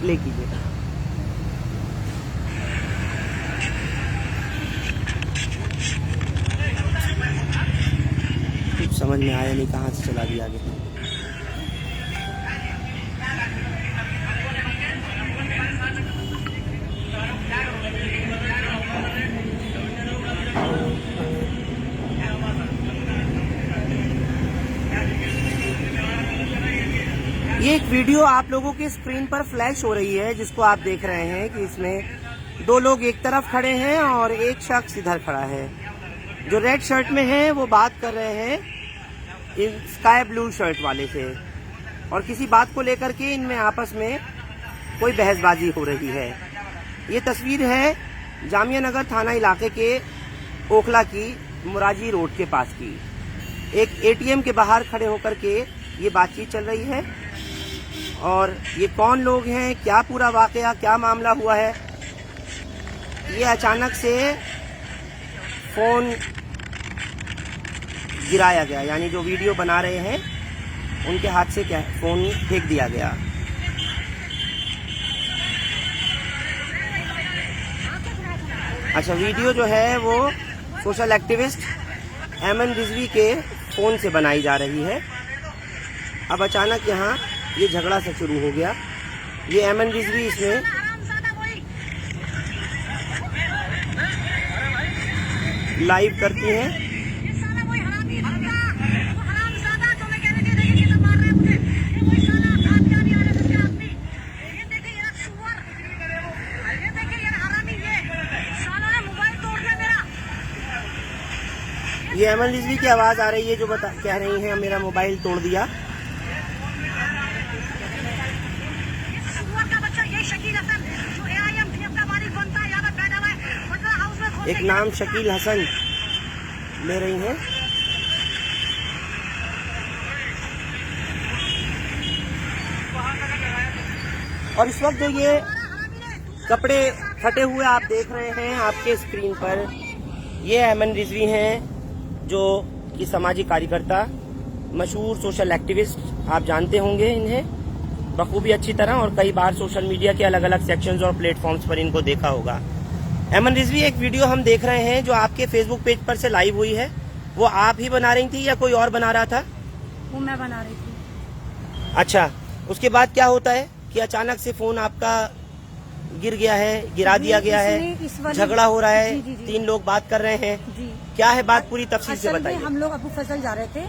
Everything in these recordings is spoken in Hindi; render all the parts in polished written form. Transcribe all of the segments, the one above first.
प्ले कीजिए। कुछ समझ में आया नहीं, कहाँ से चला दिया आगे। ये एक वीडियो आप लोगों के स्क्रीन पर फ्लैश हो रही है, जिसको आप देख रहे हैं कि इसमें दो लोग एक तरफ खड़े हैं और एक शख्स इधर खड़ा है। जो रेड शर्ट में है वो बात कर रहे हैं इन स्काई ब्लू शर्ट वाले से, और किसी बात को लेकर के इनमें आपस में कोई बहसबाजी हो रही है। ये तस्वीर है जामिया नगर थाना इलाके के ओखला की मुराजी रोड के पास की। एक एटीएम के बाहर खड़े होकर के ये बातचीत चल रही है, और ये कौन लोग हैं, क्या पूरा वाकया, क्या मामला हुआ है। ये अचानक से फोन गिराया गया, यानी जो वीडियो बना रहे हैं उनके हाथ से क्या फोन फेंक दिया गया। अच्छा, वीडियो जो है वो सोशल एक्टिविस्ट एमन रिजवी के फोन से बनाई जा रही है। अब अचानक यहाँ ये झगड़ा सा शुरू हो गया। ये एमन रिजवी इसमें लाइव करती हैं। ये एमन रिजवी की आवाज आ रही है जो कह रही हैं मेरा मोबाइल तोड़ दिया। एक नाम शकील हसन ले रही हैं। और इस वक्त जो ये कपड़े फटे हुए आप देख रहे हैं आपके स्क्रीन पर, ये एमन रिजवी हैं जो कि सामाजिक कार्यकर्ता, मशहूर सोशल एक्टिविस्ट, आप जानते होंगे इन्हें बखूबी अच्छी तरह, और कई बार सोशल मीडिया के अलग अलग सेक्शंस और प्लेटफॉर्म्स पर इनको देखा होगा। एमन रिजवी, एक वीडियो हम देख रहे हैं जो आपके फेसबुक पेज पर से लाइव हुई है, वो आप ही बना रही थी या कोई और बना रहा था? वो मैं बना रही थी। अच्छा, उसके बाद क्या होता है कि अचानक से फोन आपका गिर गया है, गिरा दिया गया है, झगड़ा हो रहा है, जी। 3 लोग बात कर रहे हैं जी। क्या है बात, पूरी तफसील से बताइए। हम लोग अबू फजल जा रहे थे,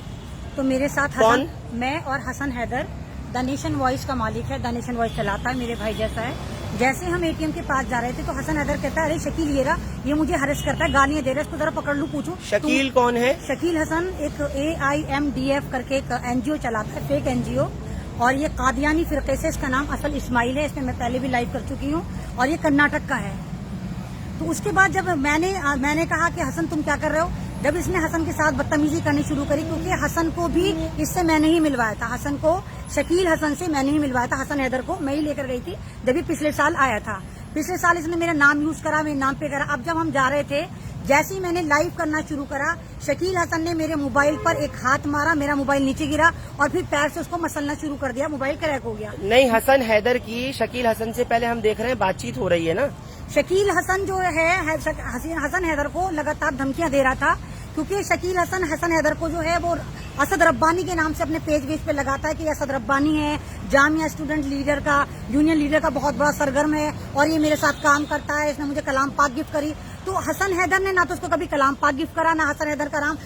तो मेरे साथ कौन? मैं और Hasan Haider, The Nation Voice का मालिक है, द नेशन वॉइस चलाता है, मेरे भाई जैसा है। जैसे हम एटीएम के पास जा रहे थे तो हसन हैदर कहता है, अरे शकील ये मुझे हरेस करता है, गालियां दे रहा है, इसको जरा पकड़ लूं, पूछूं। शकील कौन है? शकील हसन एक AIMDF करके एक NGO चलाता है, फेक NGO, और ये कादियानी फिरके से, इसका नाम असल इस्माइल है, इसमें मैं पहले भी लाइव कर चुकी हूँ, और ये कर्नाटक का है। तो उसके बाद जब मैंने कहा कि हसन तुम क्या कर रहे हो, जब इसने हसन के साथ बदतमीजी करनी शुरू करी, क्योंकि हसन को भी इससे मैंने ही मिलवाया था, हसन को शकील हसन से मैंने ही मिलवाया था, हसन हैदर को मैं ही लेकर गई थी जब ये पिछले साल आया था। पिछले साल इसने मेरा नाम यूज करा, मेरे नाम पे करा। अब जब हम जा रहे थे, जैसे ही मैंने लाइव करना शुरू करा, शकील हसन ने मेरे मोबाइल पर एक हाथ मारा, मेरा मोबाइल नीचे गिरा और फिर पैर से उसको मसलना शुरू कर दिया, मोबाइल क्रैक हो गया। नहीं, हसन हैदर की शकील हसन से पहले हम देख रहे हैं बातचीत हो रही है ना। शकील हसन जो है हसन हैदर को लगातार धमकियां दे रहा था, क्योंकि शकील हसन हैदर को जो है वो असद रब्बानी के नाम से अपने पेज पे लगाता है कि असद रब्बानी है, जामिया स्टूडेंट लीडर का, यूनियन लीडर का बहुत बड़ा सरगर्म है, और ये मेरे साथ काम करता है, इसने मुझे कलाम पाक गिफ्ट करी। तो हसन हैदर ने ना तो उसको कभी कलाम पाक गिफ्ट करा, ना हसन हैदर का नाम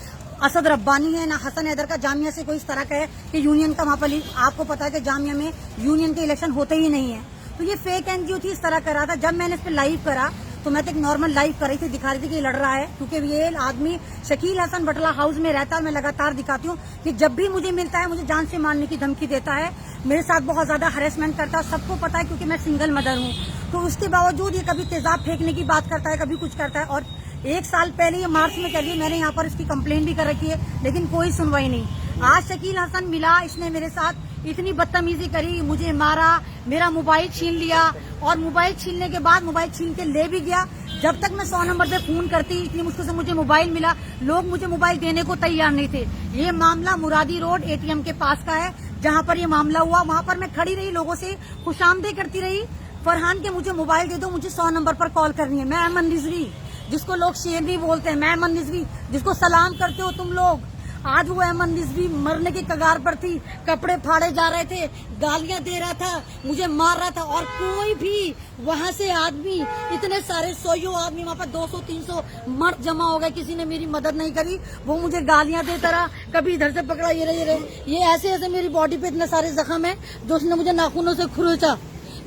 असद रब्बानी है, ना हसन हैदर का जामिया से कोई इस तरह का है कि यूनियन का वहाँ पर, आपको पता है कि जामिया में यूनियन के इलेक्शन होते ही नहीं है। तो ये फेक NGO थी, इस तरह कर रहा था। जब मैंने इस पर लाइव करा तो मैं तो एक नॉर्मल लाइव कर रही थी, दिखा रही थी कि ये लड़ रहा है, क्योंकि ये आदमी शकील हसन बटला हाउस में रहता है। मैं लगातार दिखाती हूँ कि जब भी मुझे मिलता है मुझे जान से मारने की धमकी देता है, मेरे साथ बहुत ज्यादा हरेसमेंट करता है, सबको पता है क्योंकि मैं सिंगल मदर हूँ। तो उसके बावजूद ये कभी तेजाब फेंकने की बात करता है, कभी कुछ करता है। और 1 साल पहले ये मार्च में चली, मैंने यहाँ पर इसकी कंप्लेंट भी कर रखी है, लेकिन कोई सुनवाई नहीं। आज शकील हसन मिला, इसने मेरे साथ इतनी बदतमीजी करी, मुझे मारा, मेरा मोबाइल छीन लिया, और मोबाइल छीनने के बाद मोबाइल छीन के ले भी गया। जब तक मैं 100 नंबर पे फोन करती, इतनी मुश्किल से मुझे मोबाइल मिला, लोग मुझे मोबाइल देने को तैयार नहीं थे। ये मामला मुरादी रोड ATM के पास का है, जहाँ पर ये मामला हुआ। वहाँ पर मैं खड़ी रही, लोगों से खुशामदीद करती रही, फरहान के मुझे मोबाइल दे दो, मुझे 100 नंबर पर कॉल करनी है। मैं अमन रिजवी, जिसको लोग शेरनी बोलते हैं, मैं अमन रिजवी जिसको सलाम करते हो तुम लोग, आज वो अमन रिजवी मरने की कगार पर थी, कपड़े फाड़े जा रहे थे, गालियां दे रहा था, मुझे मार रहा था, और कोई भी वहां से आदमी, इतने सारे 100 आदमी वहां पर 200-300 मर्द जमा हो गए, किसी ने मेरी मदद नहीं करी। वो मुझे गालियां देता रहा, कभी इधर से पकड़ा, ये रहे, ये ऐसे ऐसे मेरी बॉडी पे इतने सारे जख्म है जो उसने मुझे नाखूनों से खुरचा,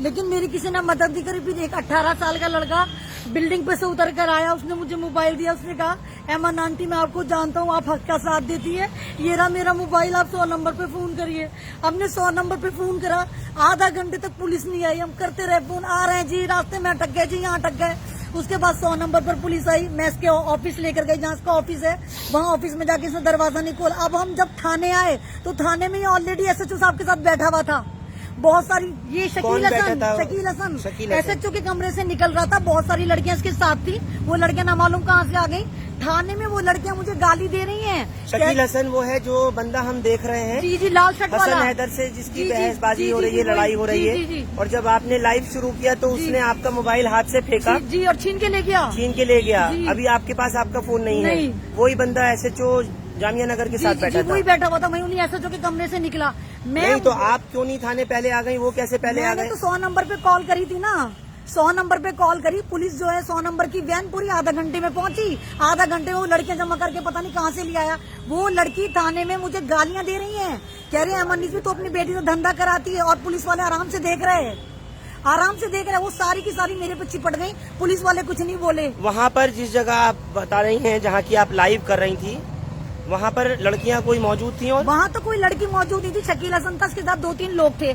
लेकिन मेरी किसी ने मदद नहीं करी। फिर एक 18 साल का लड़का बिल्डिंग पे से उतर कर आया, उसने मुझे मोबाइल दिया, उसने कहा एमन आंटी मैं आपको जानता हूँ, आप हक का साथ देती है, ये रहा मेरा मोबाइल, आप 100 नंबर पे फोन करिए। हमने 100 नंबर पे फोन करा, आधा घंटे तक पुलिस नहीं आई, हम करते रहे फोन, आ रहे हैं जी, रास्ते में अटक गए जी, यहाँ अटक गए। उसके बाद 100 नंबर पर पुलिस आई, मैं इसके ऑफिस लेकर गई, जहाँ इसका ऑफिस है, वहाँ ऑफिस में जाके इसने दरवाजा नहीं खोला। अब हम जब थाने आए तो थाने में ऑलरेडी एसएचओ साहब के साथ बैठा हुआ था, बहुत सारी, ये शकील हसन एसएचओ के कमरे से निकल रहा था, बहुत सारी लड़कियां इसके साथ थी, वो लड़कियां ना मालूम कहाँ से आ गई। थाने में वो लड़कियां मुझे गाली दे रही हैं। शकील हसन वो है जो बंदा हम देख रहे हैं, जी जी, लाल शर्ट वाला, हसन हैदर से जिसकी बहसबाजी हो रही है, लड़ाई हो रही है, और जब आपने लाइव शुरू किया तो उसने आपका मोबाइल हाथ से फेंका जी, और छीन के ले गया, अभी आपके पास आपका फोन नहीं है। वही बंदा एसएचओ जामिया नगर के साथ बैठा था, वही बैठा हुआ था, मैं उन्हीं एसएचओ के कमरे से निकला। नहीं तो आप क्यों नहीं थाने पहले आ गई, वो कैसे पहले आ गए? तो 100 नंबर पे कॉल करी थी ना, 100 नंबर पे कॉल करी, पुलिस जो है 100 नंबर की वैन पूरी आधा घंटे में पहुंची, आधा घंटे में वो लड़कियां जमा करके पता नहीं कहां से ले आया। वो लड़की थाने में मुझे गालियां दे रही है, कह रहे हैं अमन रिजवी तो अपनी बेटी से धंधा कराती है, और पुलिस वाले आराम से देख रहे हैं, आराम से देख रहे हैं। वो सारी की सारी मेरे पे चिपट गई, पुलिस वाले कुछ नहीं बोले। वहाँ पर जिस जगह आप बता रही हैं, जहाँ की आप लाइव कर रही थी, वहाँ पर लड़कियाँ कोई मौजूद थी? और वहाँ तो कोई लड़की मौजूद नहीं थी, शकील हसन था, उसके साथ 2-3 लोग थे,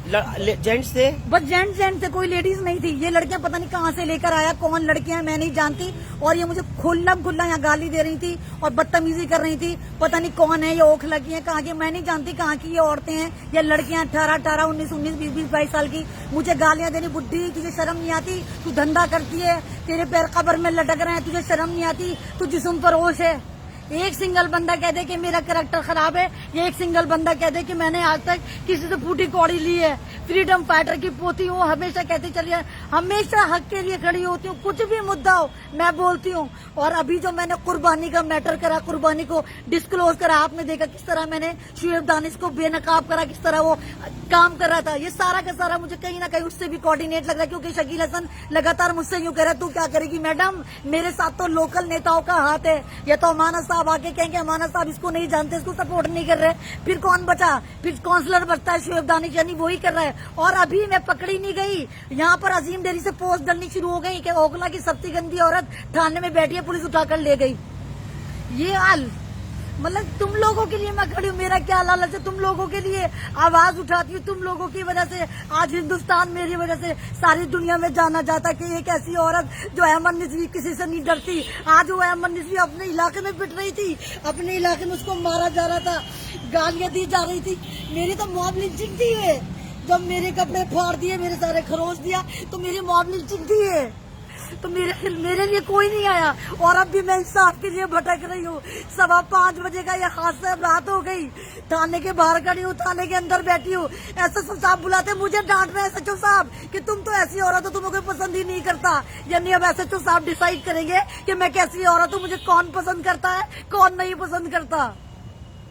जेंट्स थे, बस जेंट्स थे, कोई लेडीज नहीं थी। ये लड़कियां पता नहीं कहाँ से लेकर आया, कौन लड़कियां मैं नहीं जानती, और ये मुझे खुल्ला यहाँ गाली दे रही थी और बदतमीजी कर रही थी। पता नहीं कौन है ये, ओख लगी है, कहाँ की मैं नहीं जानती, कहाँ की ये औरतें हैं, ये लड़कियां 18, 19, 22 साल की, मुझे गालियां देनी, बुढ़ी तुझे शर्म नहीं आती, तू धंधा करती है, तेरे पैर कब्र में लटक रहे हैं, तुझे शर्म नहीं आती, तू जिस्म पर होश है। एक सिंगल बंदा कह दे कि मेरा कैरेक्टर खराब है, ये एक सिंगल बंदा कह दे कि मैंने आज तक किसी से फूटी कौड़ी ली है, फ्रीडम फाइटर की पोती हूँ, हमेशा कहती चलिए, हमेशा हक के लिए खड़ी होती हूँ, कुछ भी मुद्दा हो मैं बोलती हूँ। और अभी जो मैंने कुर्बानी का मैटर करा, कुर्बानी को डिस्क्लोज करा, आपने देखा किस तरह मैंने शुएब दानिश को बेनकाब करा, किस तरह वो काम कर रहा था, ये सारा का सारा मुझे कहीं ना कहीं उससे भी कोऑर्डिनेट लग रहा है, क्योंकि शकील हसन लगातार मुझसे यूँ कह रहा है तू क्या करेगी मैडम, मेरे साथ तो लोकल नेताओं का हाथ है, या तो अमानत साहब आके कहेंगे अमानत साहब इसको नहीं जानते, इसको सपोर्ट नहीं कर रहे, फिर कौन बचा, फिर काउंसलर बचता है शुएब दानिश, यानी वही कर रहा है। और अभी मैं पकड़ी नहीं गई, यहाँ पर अजीम डेरी से पोस्ट डलनी शुरू हो गई कि ओखला की सबसे गंदी औरत थाने में बैठी है, पुलिस उठाकर ले गई। ये हाल, मतलब तुम लोगों के लिए मैं खड़ी हूँ, मेरा क्या लालच है, तुम लोगों के लिए आवाज उठाती हूँ, तुम लोगों की वजह से आज हिंदुस्तान मेरी वजह से सारी दुनिया में जाना जाता है कि एक ऐसी औरत जो अमन रिजवी किसी से नहीं डरती। आज वो अमन रिजवी अपने इलाके में पिट रही थी, अपने इलाके में उसको मारा जा रहा था, गालियां दी जा रही थी, मेरी तो मॉब लिंचिंग थी है, जब मेरे कपड़े फाड़ दिए, मेरे सारे खरोच दिया, तो मेरी मॉब लिंचिंग थी है, तो मेरे लिए कोई नहीं आया। और अब भी मैं इंसाफ के लिए भटक रही हूँ। 5:15 बजे का ये हादसा, रात हो गई, थाने के बाहर खड़ी हूँ, थाने के अंदर बैठी हूँ, एसएचओ साहब बुलाते मुझे, डांट रहे एसएचओ साहब कि तुम तो ऐसी औरत हो, तुम्हें कोई पसंद ही नहीं करता। यानी अब एसएचओ साहब डिसाइड करेंगे कि मैं कैसी औरत हूँ, मुझे कौन पसंद करता है, कौन नहीं पसंद करता।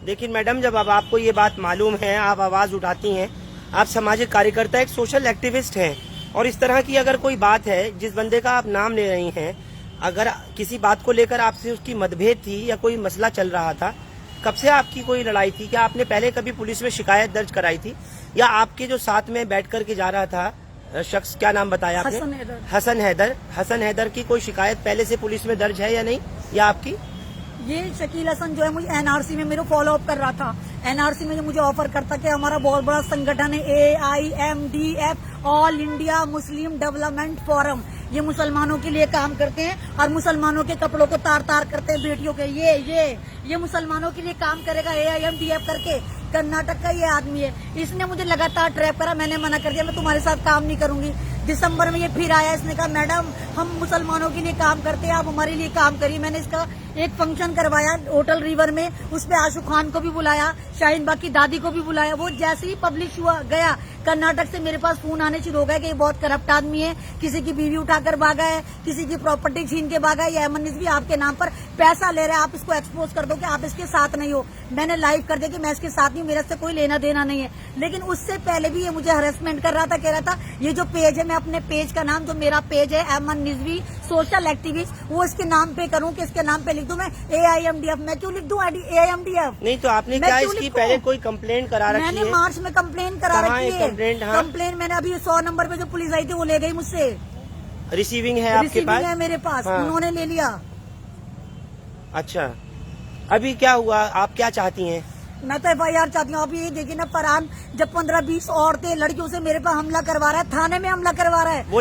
लेकिन मैडम जब अब आपको ये बात मालूम है, आप आवाज उठाती हैं, आप सामाजिक कार्यकर्ता, एक सोशल एक्टिविस्ट हैं, और इस तरह की अगर कोई बात है, जिस बंदे का आप नाम ले रही हैं, अगर किसी बात को लेकर आपसे उसकी मतभेद थी या कोई मसला चल रहा था, कब से आपकी कोई लड़ाई थी? क्या आपने पहले कभी पुलिस में शिकायत दर्ज कराई थी, या आपके जो साथ में बैठ कर के जा रहा था शख्स, क्या नाम बताया आपने? हसन हैदर की कोई शिकायत पहले से पुलिस में दर्ज है या नहीं, या आपकी? ये शकील हसन जो है मुझे एनआरसी में मेरे फॉलो अप कर रहा था, एनआरसी में जो मुझे ऑफर करता कि हमारा बहुत बड़ा संगठन है AIMDF, all India Muslim development forum, ये मुसलमानों के लिए काम करते हैं और मुसलमानों के कपड़ों को तार तार करते हैं, बेटियों के, ये मुसलमानों के लिए काम करेगा AIMDF करके, कर्नाटक का ये आदमी है। इसने मुझे लगातार ट्रैप करा, मैंने मना कर दिया, मैं तुम्हारे साथ काम नहीं करूंगी। दिसंबर में ये फिर आया, इसने कहा मैडम हम मुसलमानों के लिए काम करते हैं, आप हमारे लिए काम करिए। मैंने इसका एक फंक्शन करवाया होटल रिवर में, उसमें आशु खान को भी बुलाया, शाहीन बाग की दादी को भी बुलाया। वो जैसे ही पब्लिश हुआ गया, कर्नाटक से मेरे पास फोन आने शुरू हो गए कि ये बहुत करप्ट आदमी है, किसी की बीवी उठाकर भागा है, किसी की प्रॉपर्टी छीन के भागा है, ये अहमद निज़वी आपके नाम पर पैसा ले रहा है, आप इसको एक्सपोज कर दो कि आप इसके साथ नहीं हो। मैंने लाइव कर दिया कि मैं इसके साथ नहीं हूँ, मेरे से कोई लेना देना नहीं है। लेकिन उससे पहले भी ये मुझे हरेसमेंट कर रहा था, कह रहा था ये जो पेज है, मैं अपने पेज का नाम, जो मेरा पेज है अहमद निज़वी सोशल एक्टिविस्ट, वो इसके नाम पे करूँ कि इसके नाम पे लिख दूं मैं AIMDF। मैं क्यों लिख दूं AIMDF? नहीं तो आपने क्या इसकी पहले कोई कंप्लेंट करा रखी है? मैंने मार्च में कंप्लेन करा रखी है। कंप्लेंट? हाँ, कंप्लेन मैंने अभी 100 नंबर पे जो पुलिस आई थी वो ले गई मुझसे। रिसीविंग है आपके पास? है मेरे पास। हाँ। उन्होंने ले लिया। अच्छा, अभी क्या हुआ, आप क्या चाहती हैं? मैं तो FIR चाहती हूँ। अभी ये देखिए ना, फरहान जब 15-20 औरतें लड़कियों से मेरे पे हमला करवा रहा है, थाने में हमला करवा रहा है। वो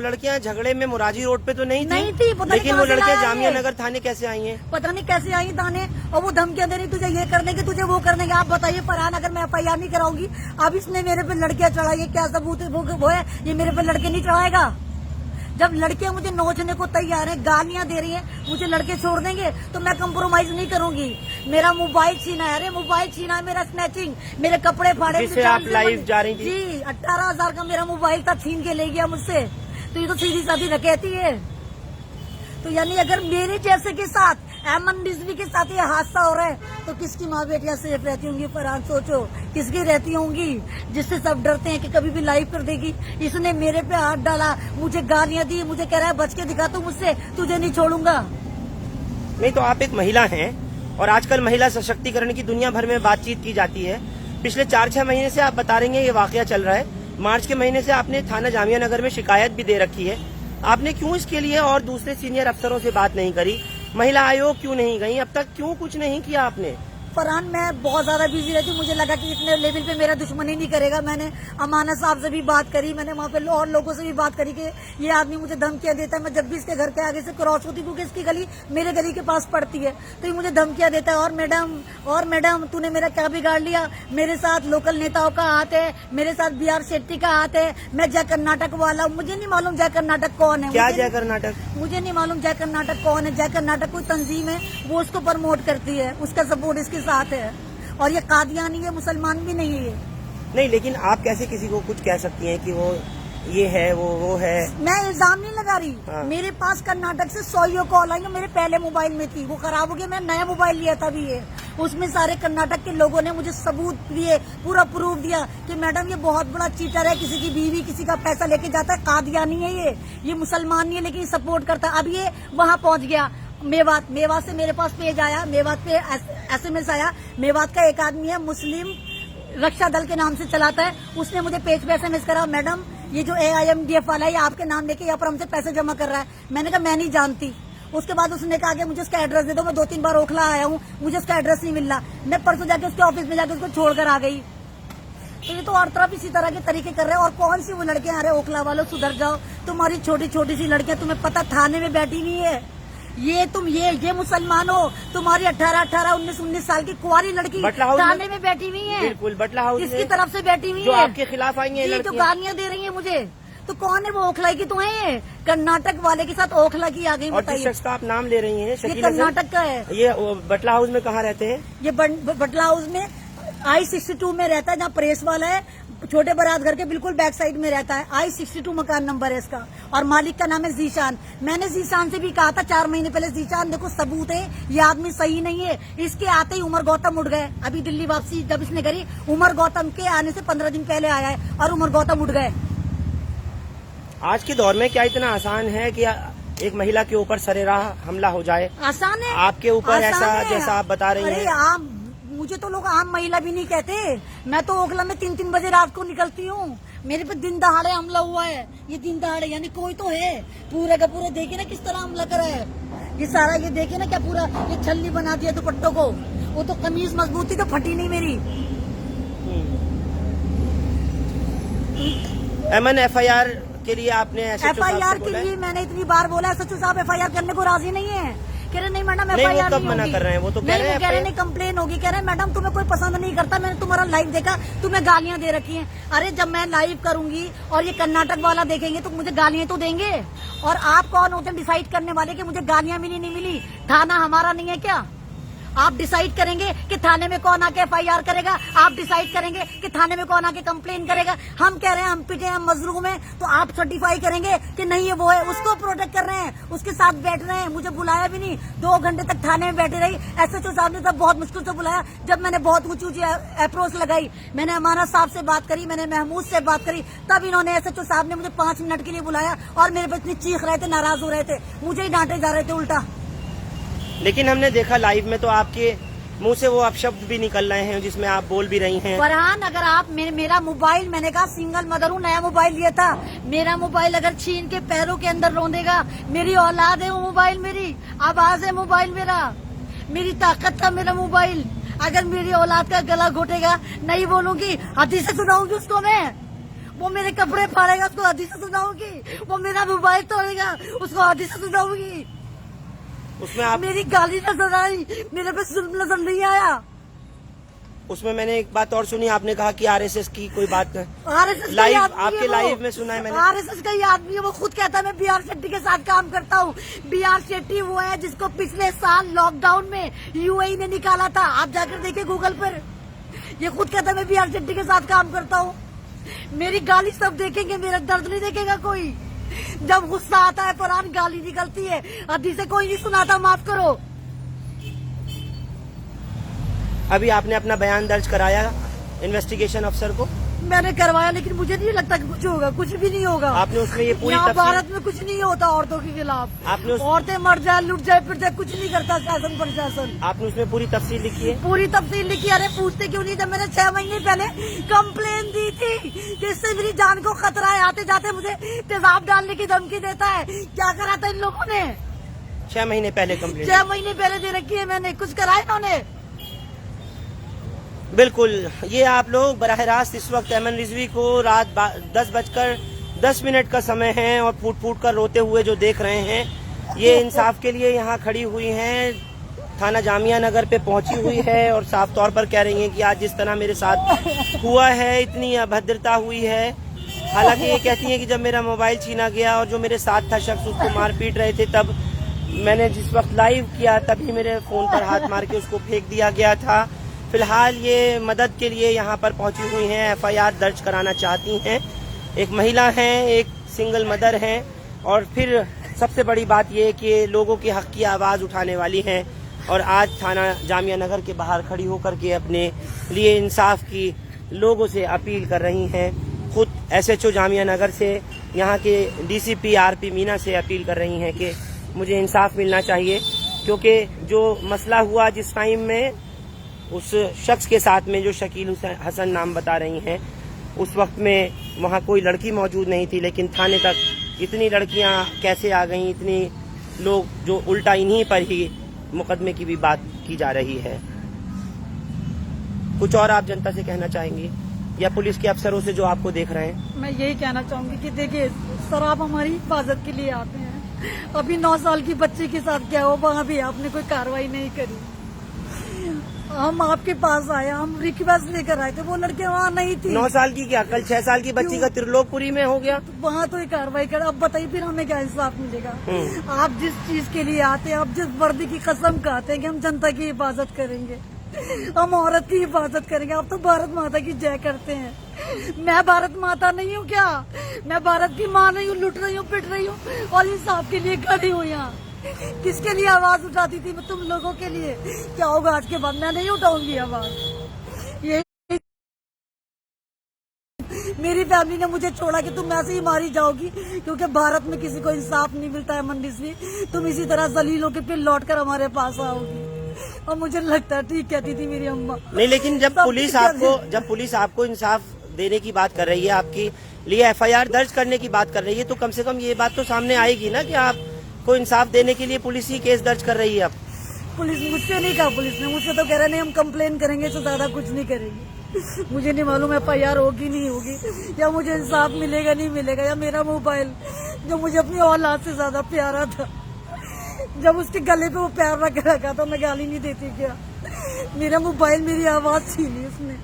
लड़कियां झगड़े में मुराजी रोड पे तो नहीं थी? नहीं थी, पता लेकिन नहीं वो कहाँ से लड़कियां लाया जामिया ये। नगर थाने कैसे आई हैं? पता नहीं कैसे आई थाने, और वो धमकियां दे रही तुझे ये करने की, तुझे वो करने की। आप बताइए फरहान, अगर मैं FIR नहीं कराऊंगी, अब इसने मेरे पे लड़कियां चढ़ाई है, क्या सबूत है? वो है, ये मेरे पे लड़के नहीं चढ़ाएगा। जब लड़कियां मुझे नोचने को तैयार हैं, गालियां दे रही हैं, मुझे लड़के छोड़ देंगे तो मैं कंप्रोमाइज नहीं करूंगी। मेरा मोबाइल छीना है, अरे मोबाइल छीना है, मेरा स्नैचिंग, मेरे कपड़े फाड़े। जिससे आप लाइव जा रही थी? जी, 18,000 का मेरा मोबाइल था, छीन के ले गया मुझसे। तो ये तो सीधी साधी डकैती है। तो यानी अगर मेरे जैसे के साथ, अहमद निज़वी के साथ ये हादसा हो रहा है, तो किसकी माँ बेटियां सेफ रहती होंगी? फरहान सोचो, किसकी रहती होंगी? जिससे सब डरते हैं कि कभी भी लाइव कर देगी। इसने मेरे पे हाथ डाला, मुझे गालियां दी, मुझे कह रहा है बच के दिखा तू मुझसे, तुझे नहीं छोड़ूंगा। नहीं तो आप एक महिला हैं, और आजकल महिला सशक्तिकरण की दुनिया भर में बातचीत की जाती है। पिछले 4-6 महीने से आप बता रही हैं ये वाकया चल रहा है। मार्च के महीने से आपने थाना जामिया नगर में शिकायत भी दे रखी है। आपने क्यों इसके लिए और दूसरे सीनियर अफसरों से बात नहीं करी? महिला आयोग क्यों नहीं गई? अब तक क्यों कुछ नहीं किया आपने? फरहान, मैं बहुत ज्यादा बिजी रहती हूँ, मुझे लगा कि इतने लेवल पे मेरा दुश्मनी नहीं करेगा। मैंने अमाना साहब से भी बात करी, मैंने वहाँ पे और लोगों से भी बात करी कि ये आदमी मुझे धमकियां देता है। मैं जब भी इसके घर के आगे से क्रॉस होती हूँ, क्योंकि इसकी गली मेरे गली के पास पड़ती है, तो ये मुझे धमकियां देता है। और मैडम तूने मेरा क्या बिगाड़ लिया? मेरे साथ लोकल नेताओं का हाथ है, मेरे साथ BR शेट्टी का हाथ है, मैं जय कर्नाटक वाला हूँ। मुझे नहीं मालूम जय कर्नाटक कौन है। क्या जय कर्नाटक? मुझे नहीं मालूम जय कर्नाटक कौन है। जय कर्नाटक कोई तंजीम है, वो उसको प्रमोट करती है, उसका सपोर्ट इसके साथ है। और ये कादियानी है, मुसलमान भी नहीं है ये। नहीं, लेकिन आप कैसे किसी को कुछ कह सकती हैं कि वो ये है, वो है? मैं इल्जाम नहीं लगा रही। हाँ। मेरे पास कर्नाटक से 100 कॉल आई, मेरे पहले मोबाइल में थी, वो खराब हो गया। मैं नया मोबाइल लिया था भी ये, उसमें सारे कर्नाटक के लोगों ने मुझे सबूत दिए, पूरा प्रूफ दिया कि मैडम ये बहुत बड़ा चीटर है, किसी की बीवी, किसी का पैसा लेके जाता है, कादियानी है ये मुसलमान नहीं है, लेकिन सपोर्ट करता है। अब ये वहाँ पहुँच गया मेवात से मेरे पास पेज आया, मेवात पे SMS आया। मेवात का एक आदमी है, मुस्लिम रक्षा दल के नाम से चलाता है, उसने मुझे पेज पे SMS करा, मैडम ये जो AIMDF वाला है, ये आपके नाम लेके यहाँ पर हमसे पैसे जमा कर रहा है। मैंने कहा मैं नहीं जानती। उसके बाद उसने कहा कि मुझे उसका एड्रेस दे दो। मैं 2-3 बार ओखला आया हूँ, मुझे उसका एड्रेस नहीं मिल रहा। मैं परसों जाके उसके ऑफिस में जाके उसको छोड़कर आ गई। तो ये तो हर तरफ इसी तरह के तरीके कर रहे हैं। और कौन सी वो लड़कियां, अरे ओखला वालों सुधर जाओ, तुम्हारी छोटी छोटी सी लड़कियां, तुम्हें पता थाने में बैठी नहीं है, ये मुसलमान हो, तुम्हारी 18, 19 साल की कुंवारी लड़की थाने में बैठी हुई है। बिल्कुल, बटला हाउस इसकी तरफ से बैठी हुई जो है, आपके खिलाफ आई है, जो गालियां दे रही है मुझे। तो कौन है वो? ओखला की तो है, कर्नाटक वाले के साथ ओखला की आ गई। और जिस शख्स का आप नाम ले रही हैं, ये कर्नाटक का है। ये बटला हाउस में कहाँ रहते हैं? ये बटला हाउस में I-62 में रहता है, जहाँ प्रेस वाला है, छोटे बारात घर के बिल्कुल बैक साइड में रहता है। I-62 मकान नंबर है इसका, और मालिक का नाम है जीशान। मैंने जीशान से भी कहा था 4 महीने पहले, जीशान देखो सबूत है, ये आदमी सही नहीं है। इसके आते ही उमर गौतम उठ गए। अभी दिल्ली वापसी जब इसने करी, उमर गौतम के आने से 15 दिन पहले आया है, और उमर गौतम उठ गए। आज के दौर में क्या इतना आसान है कि एक महिला के ऊपर सरेराह हमला हो जाए? आसान है आपके ऊपर ऐसा, जैसा आप बता रही हैं? अरे मुझे तो लोग आम महिला भी नहीं कहते। मैं तो ओखला में 3-3 बजे रात को निकलती हूँ। मेरे पे दिन दहाड़े हमला हुआ है। ये दिन दहाड़े यानी कोई तो है, पूरा का पूरा देखे ना किस तरह हमला करा है। ये सारा ये देखे ना क्या पूरा ये छल्ली बना दिया दुपट्टों को। वो तो कमीज मजबूती तो फटी नहीं मेरी। एमएन FIR के लिए आपने FIR के लिए मैंने इतनी बार बोला, SHO साहब FIR करने को राजी नहीं है। कह रहे नहीं मैडम नहीं, वो FIR कब मना कर रहे हैं? वो तो कह रहे हैं कह रहे नहीं कंप्लेन होगी। कह रहे मैडम तुम्हें कोई पसंद नहीं करता, मैंने तुम्हारा लाइव देखा, तुम्हें गालियां दे रखी हैं। अरे जब मैं लाइव करूंगी और ये कर्नाटक वाला देखेंगे तो मुझे गालियां तो देंगे। और आप कौन होते हैं डिसाइड करने वाले कि मुझे गालियां मिली नहीं मिली? थाना हमारा नहीं है क्या? आप डिसाइड करेंगे कि थाने में कौन आके FIR करेगा? आप डिसाइड करेंगे कि थाने में कौन आके कंप्लेन करेगा? हम कह रहे हैं हम पिटे हम मजलूम हैं, तो आप सर्टिफाई करेंगे कि नहीं ये वो है, उसको प्रोटेक्ट कर रहे हैं, उसके साथ बैठ रहे हैं। मुझे बुलाया भी नहीं, 2 घंटे तक थाने में बैठे रही। SHO साहब ने तब बहुत मुश्किल से बुलाया, जब मैंने बहुत ऊंची ऊंची अप्रोच लगाई। मैंने अमाना साहब से बात करी, मैंने महमूद से बात करी, तब इन्होंने SHO साहब ने मुझे 5 मिनट के लिए बुलाया और मेरे पे इतनी चीख रहे थे, नाराज हो रहे थे, मुझे ही डांटे जा रहे थे उल्टा। लेकिन हमने देखा लाइव में तो आपके मुंह से वो अपशब्द भी निकल रहे हैं जिसमें आप बोल भी रही हैं। फरहान अगर आप मेरा मोबाइल, मैंने कहा सिंगल मदर हूँ, नया मोबाइल लिया था, मेरा मोबाइल अगर छीन के पैरों के अंदर रोंदेगा, मेरी औलाद है वो मोबाइल, मेरी आवाज है मोबाइल, मेरी ताकत था मेरा मोबाइल। अगर मेरी औलाद का गला घोटेगा, नहीं बोलूंगी, हदी से सुनाऊंगी उसको मैं। वो मेरे कपड़े फाड़ेगा, उसको हदी से सुनाऊंगी। वो मेरा मोबाइल तोड़ेगा, उसको हदी से सुनाऊंगी। उसमें आप मेरी गाली नजर आई, मेरे पे जुल्म नजर नहीं आया। उसमें मैंने एक बात और सुनी, आपने कहा कि RSS की कोई बात RSS लाइव, आपके लाइव में सुना है मैंने। RSS का ही आदमी है वो, खुद कहता है मैं BR शेट्टी के साथ काम करता हूँ। BR शेट्टी वो है जिसको पिछले साल लॉकडाउन में UAE ने निकाला था, आप जाकर देखिए गूगल पर। ये खुद कहता है मैं BR शेट्टी के साथ काम करता हूँ। मेरी गाली सब देखेंगे, मेरा दर्द नहीं देखेगा कोई। जब गुस्सा आता है फरहान गाली निकलती है, हदी से कोई नहीं सुनाता, माफ करो। अभी आपने अपना बयान दर्ज कराया इन्वेस्टिगेशन अफसर को? मैंने करवाया, लेकिन मुझे नहीं लगता कि कुछ होगा, कुछ भी नहीं होगा। आपने उसमें ये पूरी यहाँ तफसील, भारत में कुछ नहीं होता औरतों के खिलाफ। आपने औरतें मर जाए, लुट जाए, फिर जाए, कुछ नहीं करता शासन प्रशासन। आपने उसमें पूरी तफसील लिखी है? पूरी तफसील लिखी। अरे पूछते क्यों नहीं? जब मैंने 6 महीने पहले कंप्लेन दी थी कि इससे मेरी जान को खतरा है, आते जाते मुझे तेजाब डालने की धमकी देता है। क्या करा था इन लोगों ने? 6 महीने पहले कंप्लेंट? 6 महीने पहले दे रखी है मैंने, कुछ करा इन्होंने? बिल्कुल, ये आप लोग बराह रास्त इस वक्त अमन रिजवी को रात 10:10 का समय है और फूट फूट कर रोते हुए जो देख रहे हैं, ये इंसाफ के लिए यहाँ खड़ी हुई हैं, थाना जामिया नगर पे पहुंची हुई है और साफ तौर पर कह रही हैं कि आज जिस तरह मेरे साथ हुआ है, इतनी अभद्रता हुई है। हालांकि ये कहती हैं कि जब मेरा मोबाइल छीना गया और जो मेरे साथ था शख्स उसको मार पीट रहे थे, तब मैंने जिस वक्त लाइव किया तभी मेरे फोन पर हाथ मार के उसको फेंक दिया गया था। फिलहाल ये मदद के लिए यहाँ पर पहुंची हुई हैं, FIR दर्ज कराना चाहती हैं। एक महिला हैं, एक सिंगल मदर हैं और फिर सबसे बड़ी बात ये कि लोगों के हक की आवाज़ उठाने वाली हैं और आज थाना जामिया नगर के बाहर खड़ी होकर के अपने लिए इंसाफ की लोगों से अपील कर रही हैं। खुद SHO जामिया नगर से, यहाँ के DCP RP मीना से अपील कर रही हैं कि मुझे इंसाफ मिलना चाहिए, क्योंकि जो मसला हुआ जिस टाइम में उस शख्स के साथ में जो शकील हसन नाम बता रही हैं, उस वक्त में वहाँ कोई लड़की मौजूद नहीं थी, लेकिन थाने तक इतनी लड़कियाँ कैसे आ गईं, इतनी लोग, जो उल्टा इन्हीं पर ही मुकदमे की भी बात की जा रही है। कुछ और आप जनता से कहना चाहेंगी या पुलिस के अफसरों से जो आपको देख रहे हैं? मैं यही कहना चाहूंगी कि देखिए सर, आप हमारी हिफाजत के लिए आते हैं, अभी 9 साल की बच्ची के साथ क्या हो, वहाँ भी आपने कोई कार्रवाई नहीं करी। हम आपके पास आए, हम रिक्वेस्ट लेकर आए थे, वो लड़के वहाँ नहीं थी। 9 साल की क्या, कल 6 साल की बच्ची का त्रिलोकपुरी में हो गया। वहाँ तो ये कार्रवाई कर, अब बताइए फिर हमें क्या इंसाफ मिलेगा? आप जिस चीज के लिए आते हैं, आप जिस वर्दी की कसम खाते हैं कि हम जनता की हिफाजत करेंगे, हम औरत की हिफाजत करेंगे, आप तो भारत माता की जय करते हैं। मैं भारत माता नहीं हूँ क्या? मैं भारत की माँ नहीं हूँ, लुट रही हूँ, पिट रही हूँ और इंसाफ के लिए खड़ी हूँ यहाँ। किसके लिए आवाज उठाती थी मैं? तुम लोगों के लिए। क्या होगा आज के बाद? मैं नहीं उठाऊंगी आवाज। ये मेरी फैमिली ने मुझे छोड़ा कि तुम ऐसे ही मारी जाओगी, क्योंकि भारत में किसी को इंसाफ नहीं मिलता है। मंडिसवी, तुम इसी तरह जलीलों के फिर लौट कर हमारे पास आओगी। और मुझे लगता है ठीक कहती थी मेरी अम्मा। नहीं, लेकिन जब पुलिस आपको इंसाफ देने की बात कर रही है, आपकी लिए FIR दर्ज करने की बात कर रही है, तो कम से कम ये बात तो सामने आएगी ना कि आपको इंसाफ देने के लिए पुलिस ही केस दर्ज कर रही है। अब पुलिस मुझसे नहीं कहा, पुलिस ने मुझसे तो कह रहे नहीं हम कंप्लेन करेंगे, इससे ज्यादा कुछ नहीं करेंगे। मुझे नहीं मालूम FIR होगी नहीं होगी, या मुझे इंसाफ मिलेगा नहीं मिलेगा, या मेरा मोबाइल जो मुझे अपनी औलाद से ज्यादा प्यारा था जब उसके गले पे वो पैर रख रखा तो मैं गाली नहीं देती क्या? मेरा मोबाइल, मेरी आवाज छीनी उसने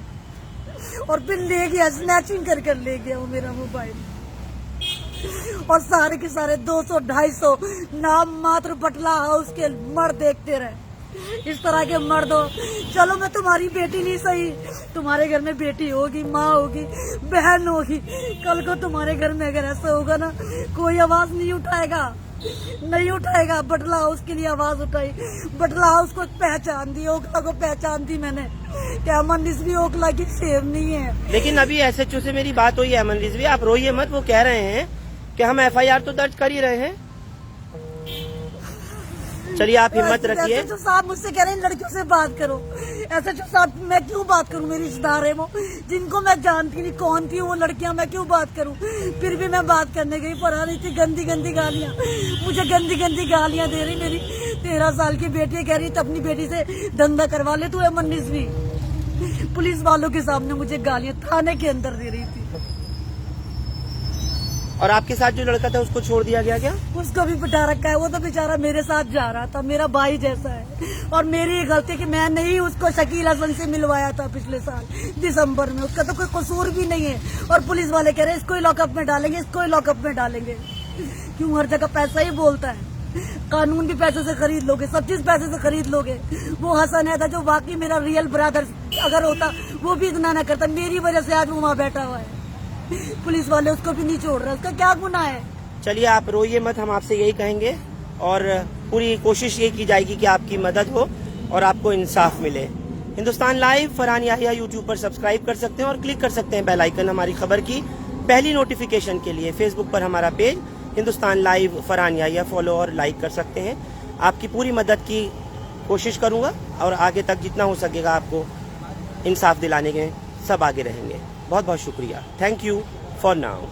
और फिर ले गया, स्नैचिंग कर कर ले गया वो मेरा मोबाइल। और सारे के सारे 200-250 नाम मात्र बटला हाउस के मर्द देखते रहे। इस तरह के मर्द हो, चलो मैं तुम्हारी बेटी नहीं सही, तुम्हारे घर में बेटी होगी, माँ होगी, बहन होगी, कल को तुम्हारे घर में अगर ऐसा होगा ना, कोई आवाज नहीं उठाएगा। बटला हाउस के लिए आवाज उठाई, बटला हाउस को पहचान दी, ओखला को पहचान दी मैंने कि अमन रिजवी ओखला की शेर नहीं है। लेकिन अभी SHO से मेरी बात हुई है, अमन रिजवी, आप रोइए मत। वो कह रहे हैं कि हम FIR तो दर्ज कर ही रहे हैं। चलिए आप हिम्मत रखिए। SHO साहब मुझसे कह रहे हैं लड़कियों से बात करो। SHO साहब मैं क्यों बात करूं? मेरी रिश्तेदार है वो, जिनको मैं जानती नहीं कौन थी वो लड़कियां, मैं क्यों बात करूं? फिर भी मैं बात करने गई, पर आ रही थी गंदी गंदी गालियां, मुझे गंदी गंदी गालियां दे रही। मेरी 13 साल की बेटी कह रही तो अपनी बेटी से धंधा करवा ले तू, अमन रिजवी। पुलिस वालों के सामने मुझे गालियां थाने के अंदर दे रही थी। और आपके साथ जो लड़का था उसको छोड़ दिया गया क्या? उसको भी पिटा रखा है। वो तो बेचारा मेरे साथ जा रहा था, मेरा भाई जैसा है। और मेरी ये गलती कि मैं नहीं उसको शकील हसन से मिलवाया था पिछले साल दिसंबर में। उसका तो कोई कसूर भी नहीं है। और पुलिस वाले कह रहे हैं इसको ही लॉकअप में डालेंगे, इसको ही लॉकअप में डालेंगे। क्यों? हर जगह पैसा ही बोलता है। कानून भी पैसे से खरीद लोगे, सब चीज पैसे से खरीद लोगे। वो हसन है था जो वाकई मेरा रियल ब्रदर अगर होता वो भी इतना ना करता। मेरी वजह से आज वो वहाँ बैठा हुआ है। पुलिस वाले उसको भी नहीं छोड़ रहे, उसका क्या गुनाह है? चलिए आप रोइए मत, हम आपसे यही कहेंगे और पूरी कोशिश ये की जाएगी कि आपकी मदद हो और आपको इंसाफ मिले। हिंदुस्तान लाइव फरहान याहिया यूट्यूब पर सब्सक्राइब कर सकते हैं और क्लिक कर सकते हैं बेल आइकन हमारी खबर की पहली नोटिफिकेशन के लिए। फेसबुक पर हमारा page Hindustan live Farhan Yahiya follow और लाइक कर सकते हैं। आपकी पूरी मदद की कोशिश करूंगा और आगे तक जितना हो सकेगा आपको इंसाफ दिलाने के सब आगे रहेंगे। बहुत बहुत शुक्रिया। Thank you for now.